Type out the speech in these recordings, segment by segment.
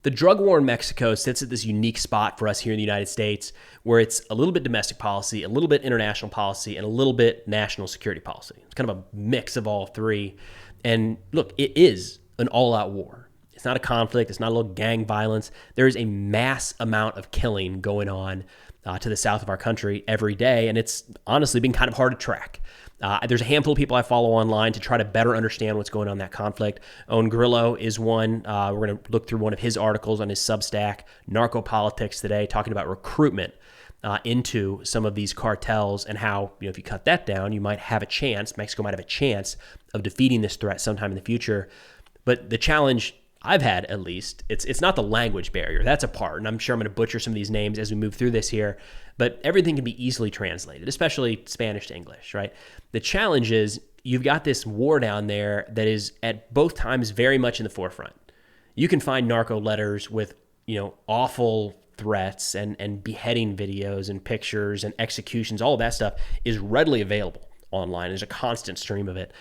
The drug war in Mexico sits at this unique spot for us here in the United States where it's a little bit domestic policy, a little bit international policy, and a little bit national security policy. It's kind of a mix of all three. And look, it is an all-out war. It's not a conflict. It's not a little gang violence. There is a mass amount of killing going on to the south of our country every day, and it's honestly been kind of hard to track. There's a handful of people I follow online to try to better understand what's going on in that conflict. Ioan Grillo is one. We're going to look through one of his articles on his Substack, Narco Politics today, talking about recruitment into some of these cartels and how, if you cut that down, you might have a chance, Mexico might have a chance of defeating this threat sometime in the future. But the challenge I've had, at least, it's not the language barrier. That's a part, and I'm sure I'm going to butcher some of these names as we move through this here, but everything can be easily translated, especially Spanish to English, right? The challenge is you've got this war down there that is at both times very much in the forefront. You can find narco letters with, awful threats and beheading videos and pictures and executions. All of that stuff is readily available online. There's a constant stream of it.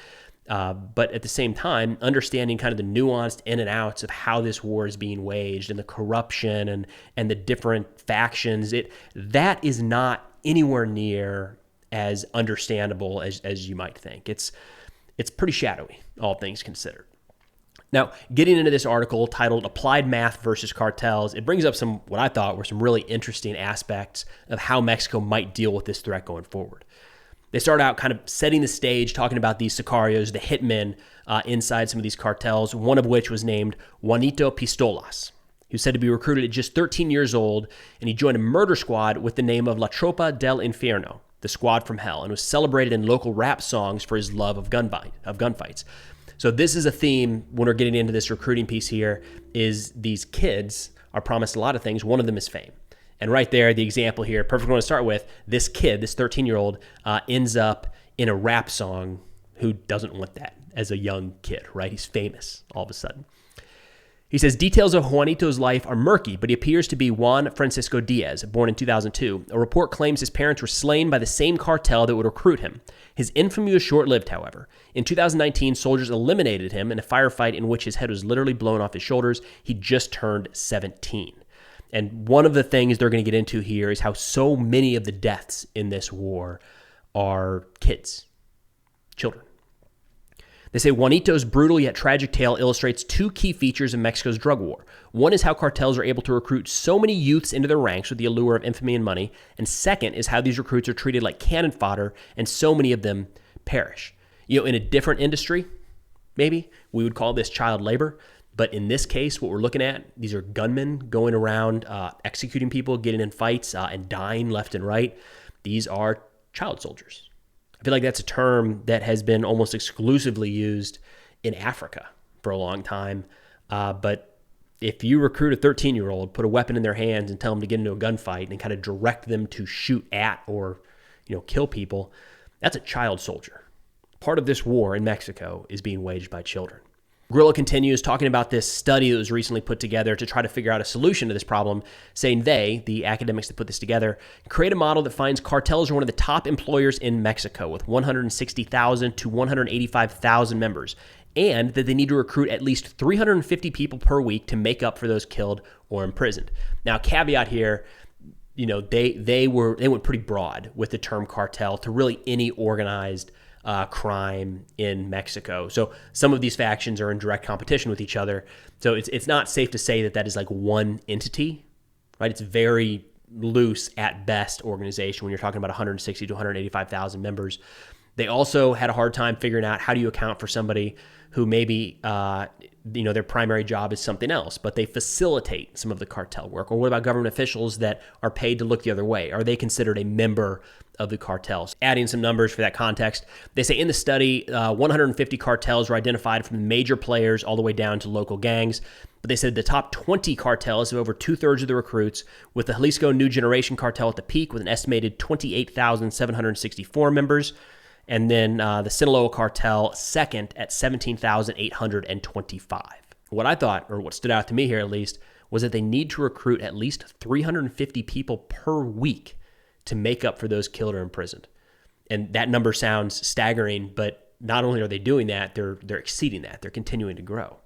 But at the same time, understanding kind of the nuanced in and outs of how this war is being waged and the corruption and the different factions, that is not anywhere near as understandable as you might think. It's pretty shadowy, all things considered. Now, getting into this article titled Applied Math versus Cartels, it brings up what I thought were some really interesting aspects of how Mexico might deal with this threat going forward. They start out kind of setting the stage, talking about these sicarios, the hitmen inside some of these cartels, one of which was named Juanito Pistolas. He was said to be recruited at just 13 years old, and he joined a murder squad with the name of La Tropa del Infierno, the squad from hell, and was celebrated in local rap songs for his love of gunfights. So this is a theme when we're getting into this recruiting piece here, is these kids are promised a lot of things. One of them is fame. And right there, the example here, perfect one to start with, this kid, this 13-year-old, ends up in a rap song. Who doesn't want that as a young kid, right? He's famous all of a sudden. He says, details of Juanito's life are murky, but he appears to be Juan Francisco Diaz, born in 2002. A report claims his parents were slain by the same cartel that would recruit him. His infamy was short-lived, however. In 2019, soldiers eliminated him in a firefight in which his head was literally blown off his shoulders. He just turned 17. And one of the things they're going to get into here is how so many of the deaths in this war are kids, children. They say Juanito's brutal yet tragic tale illustrates two key features of Mexico's drug war. One is how cartels are able to recruit so many youths into their ranks with the allure of infamy and money. And second is how these recruits are treated like cannon fodder and so many of them perish. In a different industry, maybe, we would call this child labor. But in this case, what we're looking at, these are gunmen going around executing people, getting in fights and dying left and right. These are child soldiers. I feel like that's a term that has been almost exclusively used in Africa for a long time. But if you recruit a 13-year-old, put a weapon in their hands and tell them to get into a gunfight and kind of direct them to shoot at or kill people, that's a child soldier. Part of this war in Mexico is being waged by children. Grillo continues talking about this study that was recently put together to try to figure out a solution to this problem, saying they, the academics that put this together, create a model that finds cartels are one of the top employers in Mexico with 160,000 to 185,000 members, and that they need to recruit at least 350 people per week to make up for those killed or imprisoned. Now, caveat here, they went pretty broad with the term cartel to really any organized crime in Mexico. So some of these factions are in direct competition with each other. So it's not safe to say that is like one entity, right? It's very loose at best organization when you're talking about 160 to 185,000 members. They also had a hard time figuring out how do you account for somebody who maybe their primary job is something else, but they facilitate some of the cartel work. Or what about government officials that are paid to look the other way? Are they considered a member of the cartels? Adding some numbers for that context, they say in the study, 150 cartels were identified from major players all the way down to local gangs. But they said the top 20 cartels have over 2/3 of the recruits, with the Jalisco New Generation cartel at the peak with an estimated 28,764 members. And then the Sinaloa cartel second at 17,825. What I thought, or what stood out to me here at least, was that they need to recruit at least 350 people per week to make up for those killed or imprisoned. And that number sounds staggering, but not only are they doing that, they're exceeding that. They're continuing to grow.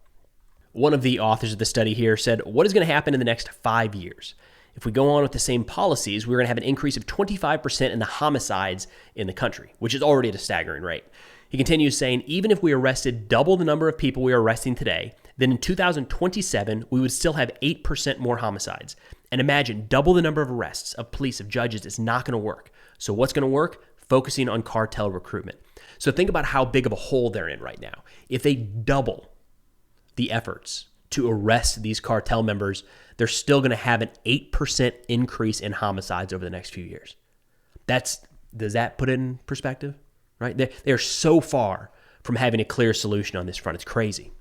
One of the authors of the study here said, what is going to happen in the next 5 years? If we go on with the same policies, we're going to have an increase of 25% in the homicides in the country, which is already at a staggering rate. He continues saying, even if we arrested double the number of people we are arresting today, then in 2027, we would still have 8% more homicides. And imagine, double the number of arrests of police, of judges, is not going to work. So what's going to work? Focusing on cartel recruitment. So think about how big of a hole they're in right now. If they double the efforts to arrest these cartel members, they're still going to have an 8% increase in homicides over the next few years. Does that put it in perspective? Right? They're so far from having a clear solution on this front. It's crazy.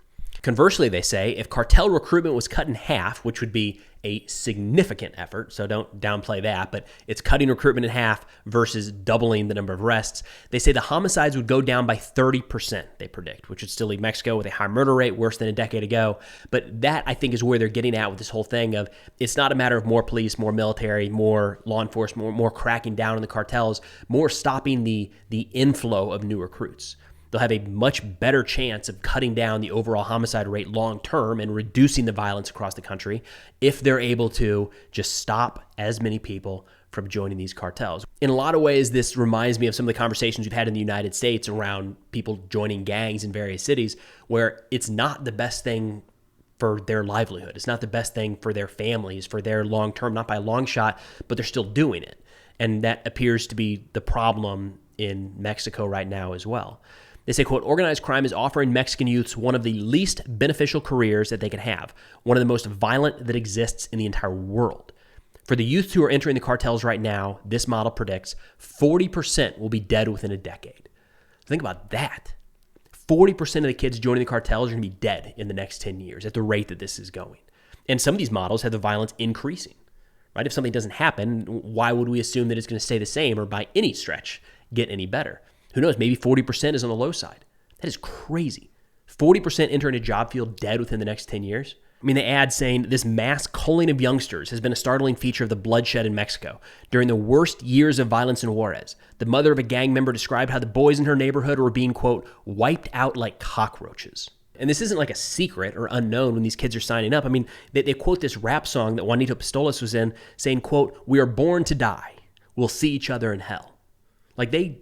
Conversely, they say, if cartel recruitment was cut in half, which would be a significant effort, so don't downplay that, but it's cutting recruitment in half versus doubling the number of arrests, they say the homicides would go down by 30%, they predict, which would still leave Mexico with a high murder rate, worse than a decade ago. But that, I think, is where they're getting at with this whole thing of it's not a matter of more police, more military, more law enforcement, more cracking down on the cartels, more stopping the inflow of new recruits. They'll have a much better chance of cutting down the overall homicide rate long term and reducing the violence across the country if they're able to just stop as many people from joining these cartels. In a lot of ways, this reminds me of some of the conversations we've had in the United States around people joining gangs in various cities, where it's not the best thing for their livelihood. It's not the best thing for their families, for their long term, not by a long shot, but they're still doing it. And that appears to be the problem in Mexico right now as well. They say, quote, organized crime is offering Mexican youths one of the least beneficial careers that they can have, one of the most violent that exists in the entire world. For the youths who are entering the cartels right now, this model predicts 40% will be dead within a decade. Think about that. 40% of the kids joining the cartels are going to be dead in the next 10 years at the rate that this is going. And some of these models have the violence increasing, right? If something doesn't happen, why would we assume that it's going to stay the same or by any stretch get any better? Who knows? Maybe 40% is on the low side. That is crazy. 40% entering a job field dead within the next 10 years. I mean, they add saying this mass culling of youngsters has been a startling feature of the bloodshed in Mexico. During the worst years of violence in Juarez, the mother of a gang member described how the boys in her neighborhood were being, quote, wiped out like cockroaches. And this isn't like a secret or unknown when these kids are signing up. I mean, they quote this rap song that Juanito Pistolas was in saying, quote, we are born to die. We'll see each other in hell. Like they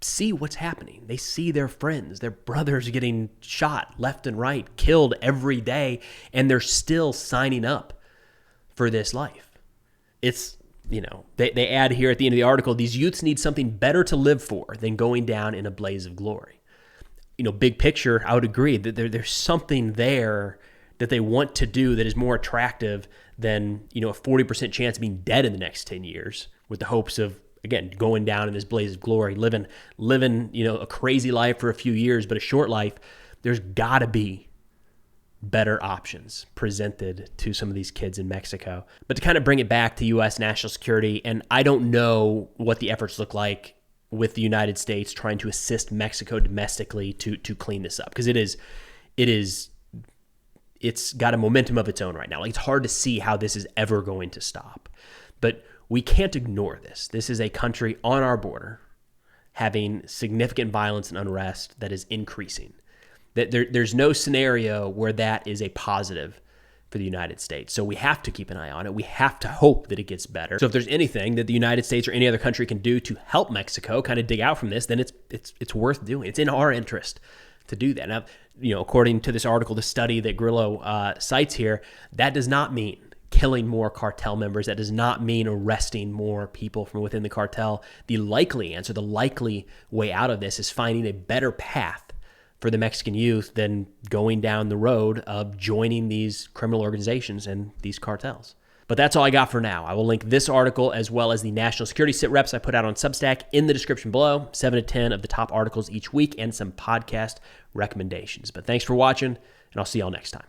see what's happening. They see their friends, their brothers getting shot left and right, killed every day, and they're still signing up for this life. It's, they add here at the end of the article, these youths need something better to live for than going down in a blaze of glory. Big picture, I would agree that there's something there that they want to do that is more attractive than, a 40% chance of being dead in the next 10 years with the hopes of, again, going down in this blaze of glory, living, a crazy life for a few years, but a short life. There's got to be better options presented to some of these kids in Mexico. But to kind of bring it back to U.S. national security, and I don't know what the efforts look like with the United States trying to assist Mexico domestically to clean this up, because it's got a momentum of its own right now. Like, it's hard to see how this is ever going to stop. But we can't ignore this. This is a country on our border having significant violence and unrest that is increasing. There's no scenario where that is a positive for the United States. So we have to keep an eye on it. We have to hope that it gets better. So if there's anything that the United States or any other country can do to help Mexico kind of dig out from this, then it's worth doing. It's in our interest to do that. Now, according to this article, the study that Grillo cites here, that does not mean killing more cartel members. That does not mean arresting more people from within the cartel. The likely answer, the likely way out of this is finding a better path for the Mexican youth than going down the road of joining these criminal organizations and these cartels. But that's all I got for now. I will link this article as well as the national security sit reps I put out on Substack in the description below, 7 to 10 of the top articles each week and some podcast recommendations. But thanks for watching, and I'll see y'all next time.